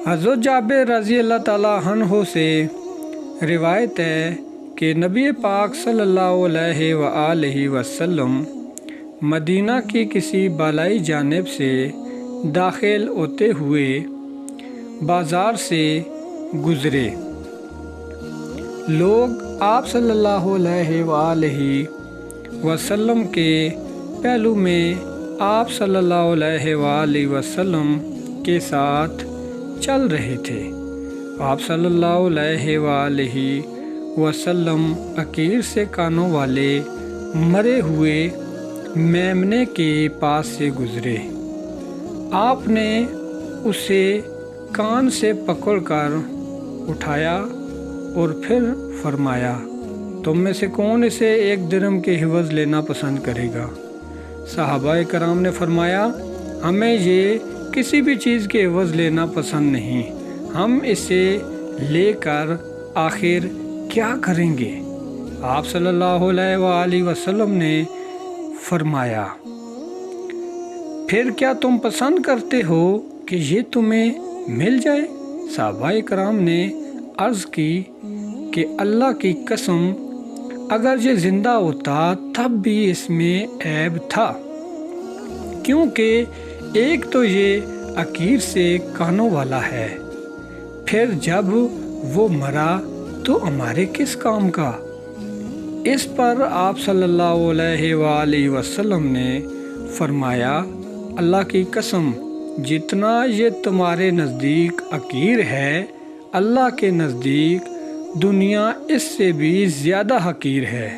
حضرت جابر رضی اللہ تعالیٰ عنہ سے روایت ہے کہ نبی پاک صلی اللہ علیہ وآلہ وسلم مدینہ کی کسی بالائی جانب سے داخل ہوتے ہوئے بازار سے گزرے۔ لوگ آپ صلی اللہ علیہ وآلہ وسلم کے پہلو میں آپ صلی اللہ علیہ وآلہ وسلم کے ساتھ چل رہے تھے۔ آپ صلی اللہ علیہ وآلہ وسلم عقیر سے کانوں والے مرے ہوئے میمنے کے پاس سے گزرے۔ آپ نے اسے کان سے پکڑ کر اٹھایا اور پھر فرمایا، تم میں سے کون اسے 1 درہم کے عوض لینا پسند کرے گا؟ صحابہ کرام نے فرمایا، ہمیں یہ کسی بھی چیز کے عوض لینا پسند نہیں، ہم اسے لے کر آخر کیا کریں گے؟ آپ صلی اللہ علیہ وآلہ وسلم نے فرمایا، پھر کیا تم پسند کرتے ہو کہ یہ تمہیں مل جائے؟ صحابہ کرام نے عرض کی کہ اللہ کی قسم، اگر یہ زندہ ہوتا تب بھی اس میں عیب تھا، کیونکہ ایک تو یہ عقیر سے کانوں والا ہے، پھر جب وہ مرا تو ہمارے کس کام کا؟ اس پر آپ صلی اللہ علیہ وآلہ وسلم نے فرمایا، اللہ کی قسم، جتنا یہ تمہارے نزدیک حقیر ہے، اللہ کے نزدیک دنیا اس سے بھی زیادہ حقیر ہے۔